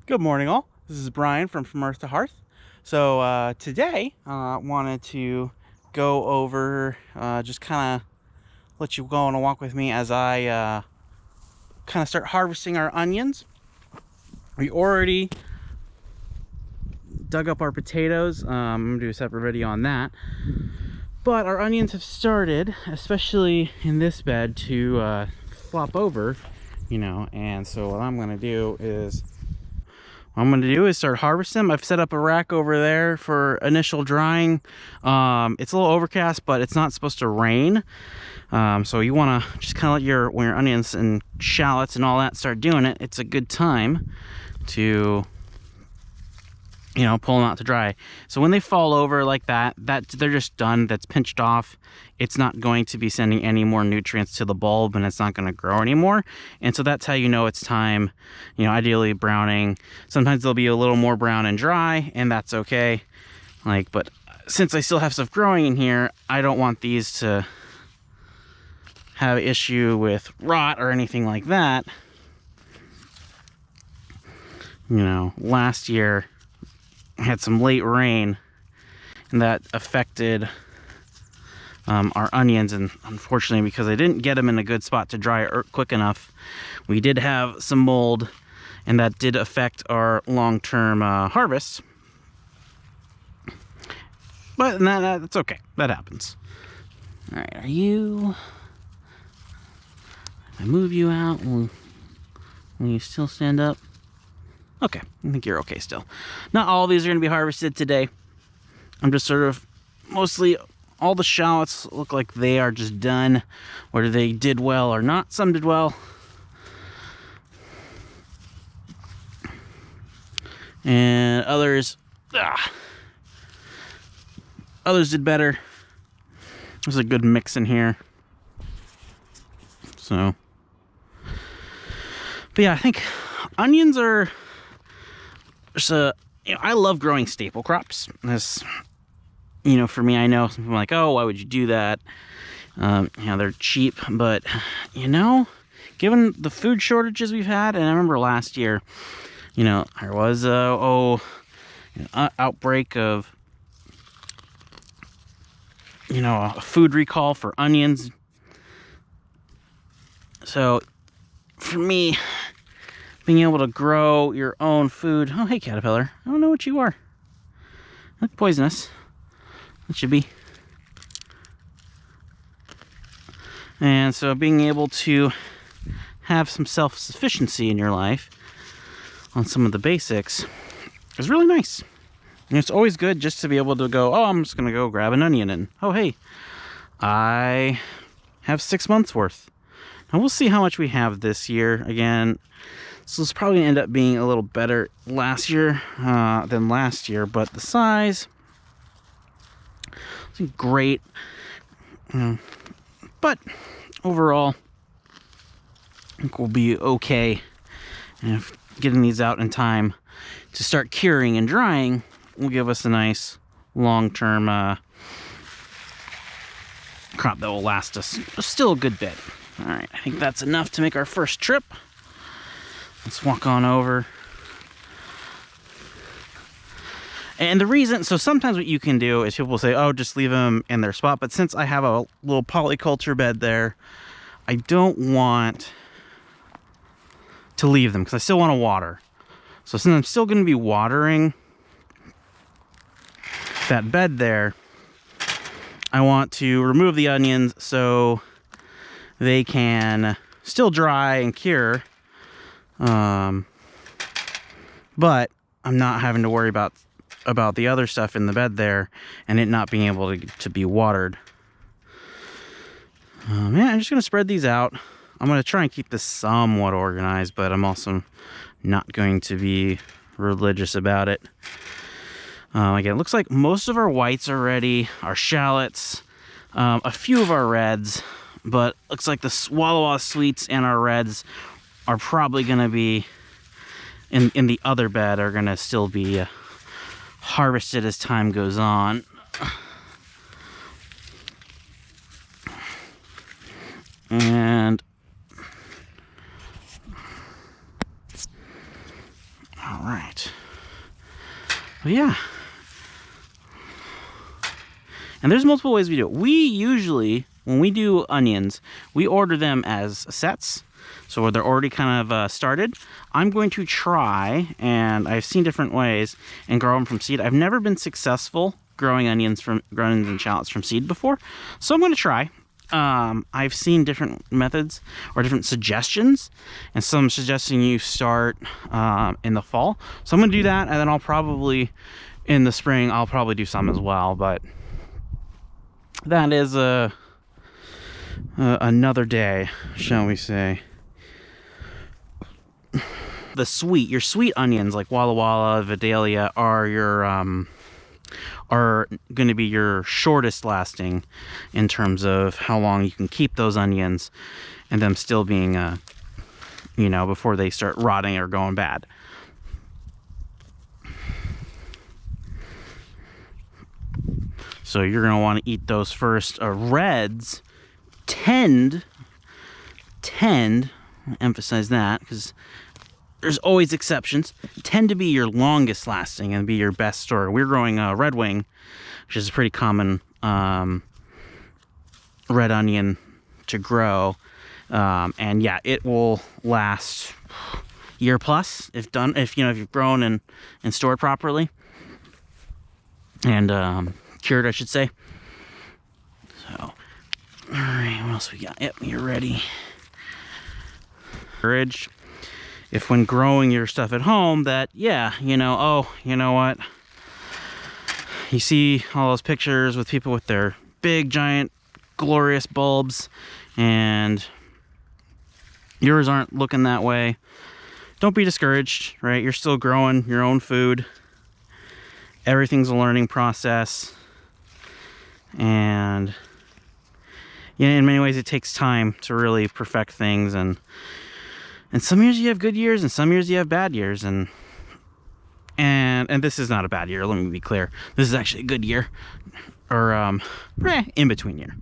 Good morning, all. This is Brian from Earth to Hearth. So today, wanted to go over, just kind of let you go on a walk with me as I kind of start harvesting our onions. We already dug up our potatoes. I'm gonna do a separate video on that. But our onions have started, especially in this bed, to flop over, and so what I'm gonna do is start harvesting them. I've set up a rack over there for initial drying. It's a little overcast, but it's not supposed to rain. So you want to just kind of let when your onions and shallots and all that start doing it, it's a good time to pull them out to dry. So when they fall over like that, they're just done. That's pinched off. It's not going to be sending any more nutrients to the bulb, and it's not going to grow anymore. And so that's how you know it's time, ideally browning. Sometimes they'll be a little more brown and dry, and that's okay. But since I still have stuff growing in here, I don't want these to have issue with rot or anything like that. Last year had some late rain, and that affected our onions, and unfortunately, because I didn't get them in a good spot to dry quick enough, we did have some mold, and that did affect our long-term harvest. But that's okay. That happens. All right, I move you out? Will you still stand up? Okay, I think you're okay still. Not all of these are going to be harvested today. I'm just sort of, mostly all the shallots look like they are just done, whether they did well or not. Some did well. And others did better. There's a good mix in here. So, but yeah, I think onions are just I love growing staple crops. This, for me, I know some people are like, oh, why would you do that? They're cheap, but given the food shortages we've had, and I remember last year, there was an outbreak of a food recall for onions. So for me, being able to grow your own food. Oh, hey, caterpillar. I don't know what you are. Look poisonous. It should be. And so being able to have some self-sufficiency in your life on some of the basics is really nice. And it's always good just to be able to go, oh, I'm just going to go grab an onion, and oh, hey, I have 6 months worth. Now we'll see how much we have this year. Again, so it's probably going to end up being a little better than last year, but the size isn't great. But overall, I think we'll be okay. And if getting these out in time to start curing and drying will give us a nice long-term crop that will last us still a good bit. All right, I think that's enough to make our first trip. Let's walk on over. And the reason, so sometimes what you can do is people will say, oh, just leave them in their spot. But since I have a little polyculture bed there, I don't want to leave them because I still want to water. So since I'm still going to be watering that bed there, I want to remove the onions so they can still dry and cure. But I'm not having to worry about the other stuff in the bed there and it not being able to be watered. Yeah, I'm just going to spread these out. I'm going to try and keep this somewhat organized, but I'm also not going to be religious about it. Again, it looks like most of our whites are ready, our shallots, a few of our reds, but looks like the Walla Walla sweets and our reds are probably going to be in the other bed, are going to still be harvested as time goes on. And all right. But yeah. And there's multiple ways we do it. We usually, when we do onions, we order them as sets. So they're already kind of started. I'm going to try, and I've seen different ways, and grow them from seed. I've never been successful growing onions and shallots from seed before. So I'm going to try. I've seen different methods or different suggestions, and some suggesting you start in the fall. So I'm going to do that, and then I'll probably, in the spring, I'll probably do some as well. But that is another day, shall we say. Your sweet onions like Walla Walla, Vidalia are your are going to be your shortest lasting in terms of how long you can keep those onions and them still being you know, before they start rotting or going bad. So you're going to want to eat those first. Reds tend, emphasize that because there's always exceptions, tend to be your longest lasting and be your best store. We're growing Red Wing, which is a pretty common red onion to grow. And yeah, it will last year plus if you've grown and stored properly. And cured, I should say. So, all right, what else we got? Yep, you're ready. Courage. If when growing your stuff at home that, yeah, you know, oh, you know what? You see all those pictures with people with their big, giant, glorious bulbs, and yours aren't looking that way. Don't be discouraged, right? You're still growing your own food. Everything's a learning process. And yeah, in many ways it takes time to really perfect things, and some years you have good years and some years you have bad years, and this is not a bad year, let me be clear. This is actually a good year, or in between year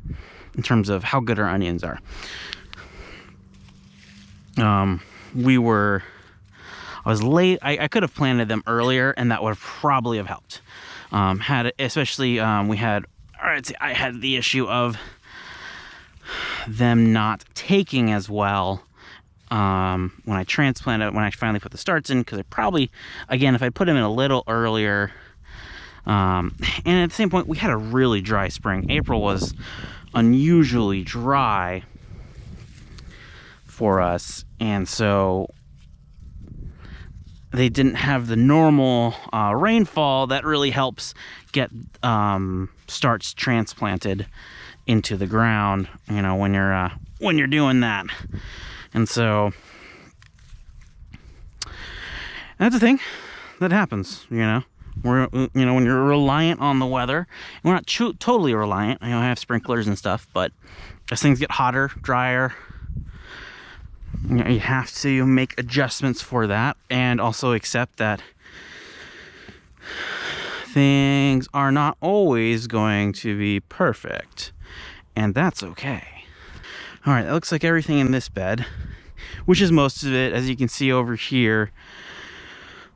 in terms of how good our onions are. I was late. I could have planted them earlier, and that would probably have helped. I had the issue of them not taking as well when I transplanted, when I finally put the starts in, because I probably, again, if I put them in a little earlier, and at the same point, we had a really dry spring. April was unusually dry for us, and so they didn't have the normal rainfall that really helps get starts transplanted into the ground, you know, when you're doing that. And so that's a thing that happens, you know. When you're reliant on the weather. We're not totally reliant. I have sprinklers and stuff, but as things get hotter, drier, you have to make adjustments for that, and also accept that things are not always going to be perfect, and that's okay. All right, that looks like everything in this bed, which is most of it. As you can see over here,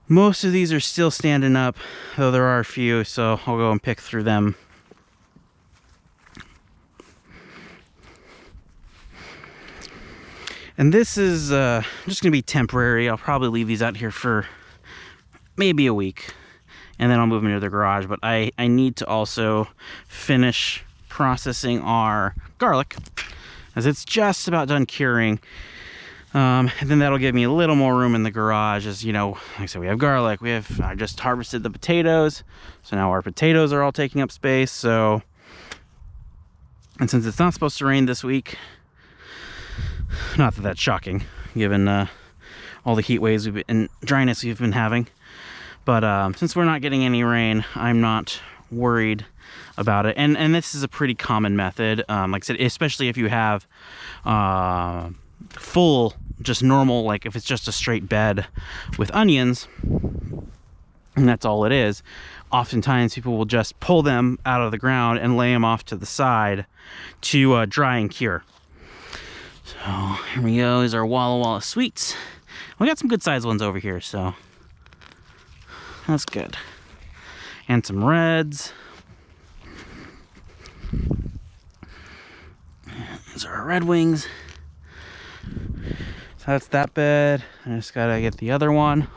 most of these are still standing up, though there are a few, so I'll go and pick through them. And this is just going to be temporary. I'll probably leave these out here for maybe a week, and then I'll move them into the garage. But I need to also finish processing our garlic, as it's just about done curing. And then that'll give me a little more room in the garage, as you know, like I said, we have garlic. I just harvested the potatoes, so now our potatoes are all taking up space. So, and since it's not supposed to rain this week, not that that's shocking, given all the heat waves and dryness we've been having. But since we're not getting any rain, I'm not worried about it. And this is a pretty common method. Like I said, especially if you have full, just normal, like if it's just a straight bed with onions, and that's all it is, oftentimes people will just pull them out of the ground and lay them off to the side to dry and cure. So here we go. These are Walla Walla Sweets. We got some good sized ones over here, so that's good. and some reds. These are our red wings. So that's that bed. I just gotta get the other one.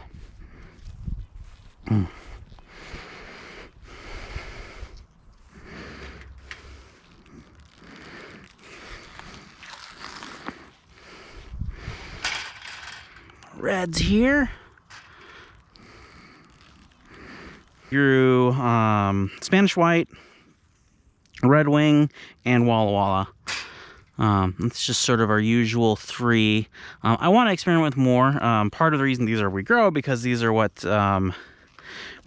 Reds here. Grew Spanish White, Red Wing, and Walla Walla. It's just sort of our usual three. I want to experiment with more. Part of the reason these are regrow because these are what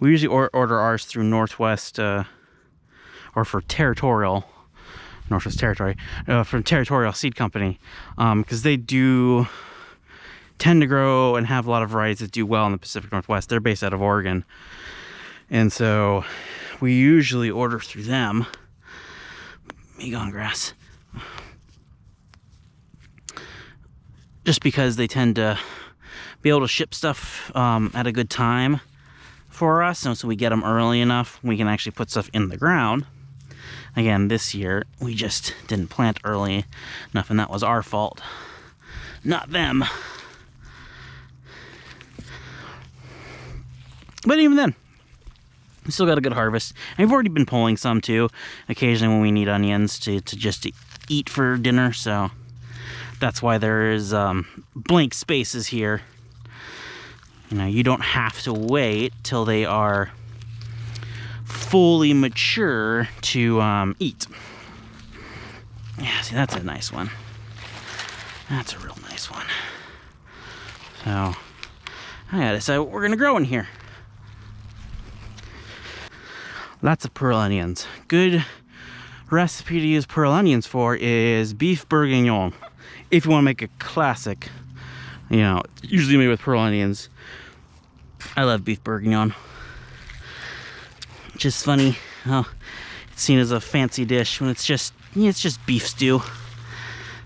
we usually order ours through Northwest or for Territorial, Northwest Territory, from Territorial Seed Company, because they do tend to grow and have a lot of varieties that do well in the Pacific Northwest. They're based out of Oregon, and so we usually order through them. Megon grass. Just because they tend to be able to ship stuff at a good time for us, and so we get them early enough, we can actually put stuff in the ground. Again, this year, we just didn't plant early enough, and that was our fault, not them. But even then, we still got a good harvest. And we've already been pulling some too, occasionally when we need onions to eat for dinner, so that's why there is blank spaces here. You know, you don't have to wait till they are fully mature to eat. Yeah, see, that's a nice one. That's a real nice one. So, I gotta decide what we're gonna grow in here. Lots of pearl onions. Good recipe to use pearl onions for is beef bourguignon. If you want to make a classic, you know, usually made with pearl onions. I love beef bourguignon. Just funny how it's seen as a fancy dish when it's just beef stew.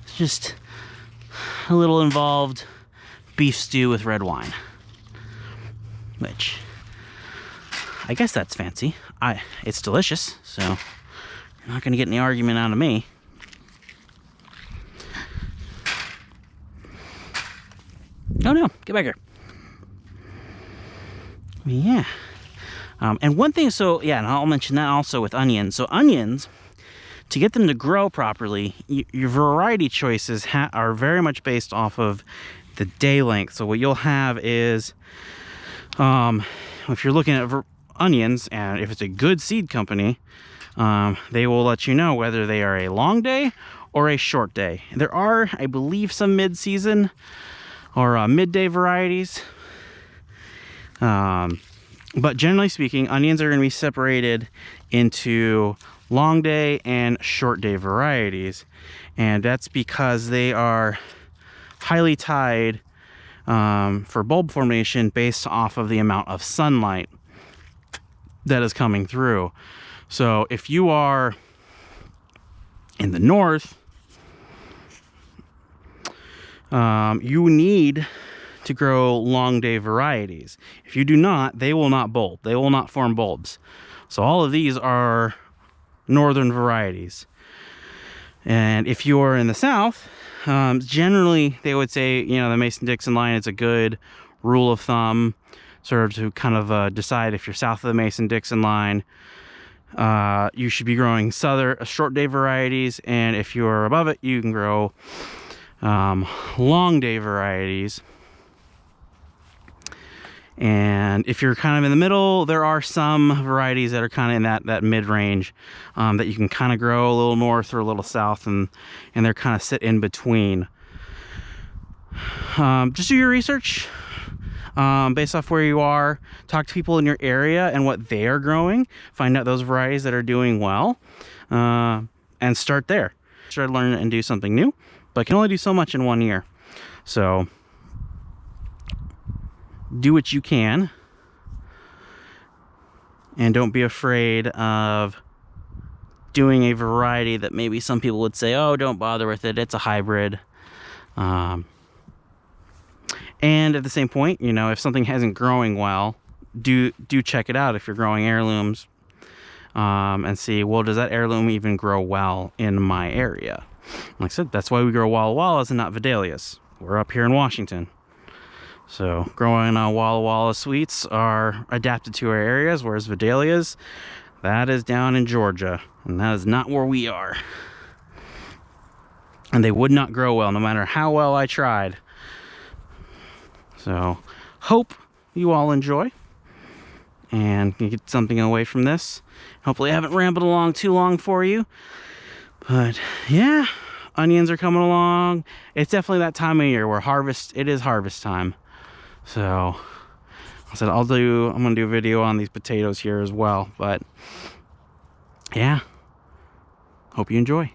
It's just a little involved beef stew with red wine, which I guess that's fancy. It's delicious, so you're not gonna get any argument out of me. Oh no, get back here. Yeah. And one thing, so yeah, and I'll mention that also with onions. So onions, to get them to grow properly, your variety choices are very much based off of the day length. So what you'll have is, if you're looking at onions, and if it's a good seed company, they will let you know whether they are a long day or a short day. There are, I believe, some mid-season or midday varieties, but generally speaking, onions are going to be separated into long day and short day varieties, and that's because they are highly tied for bulb formation based off of the amount of sunlight that is coming through. So if you are in the north, you need to grow long day varieties. If you do not, they will not bulb. They will not form bulbs. So all of these are northern varieties. And if you are in the south, generally they would say, you know, the Mason-Dixon line is a good rule of thumb, sort of to kind of decide if you're south of the Mason-Dixon line, you should be growing short day varieties, and if you're above it, you can grow long day varieties. And if you're kind of in the middle, there are some varieties that are kind of in that mid-range that you can kind of grow a little north or a little south, and they're kind of sit in between. Just do your research based off where you are. Talk to people in your area and what they are growing. Find out those varieties that are doing well, and start there. Try to learn and do something new, but can only do so much in 1 year. So do what you can, and don't be afraid of doing a variety that maybe some people would say, oh, don't bother with it, it's a hybrid. And at the same point, you know, if something isn't growing well, do check it out. If you're growing heirlooms, and see, well, does that heirloom even grow well in my area? Like I said, that's why we grow Walla Wallas and not Vidalias. We're up here in Washington. So growing Walla Walla sweets are adapted to our areas, whereas Vidalias, that is down in Georgia, and that is not where we are. And they would not grow well, no matter how well I tried. So, hope you all enjoy, and you get something away from this. Hopefully I haven't rambled along too long for you. But, yeah, onions are coming along. It's definitely that time of year where it is harvest time. So, I said I'm gonna do a video on these potatoes here as well. But, yeah, hope you enjoy.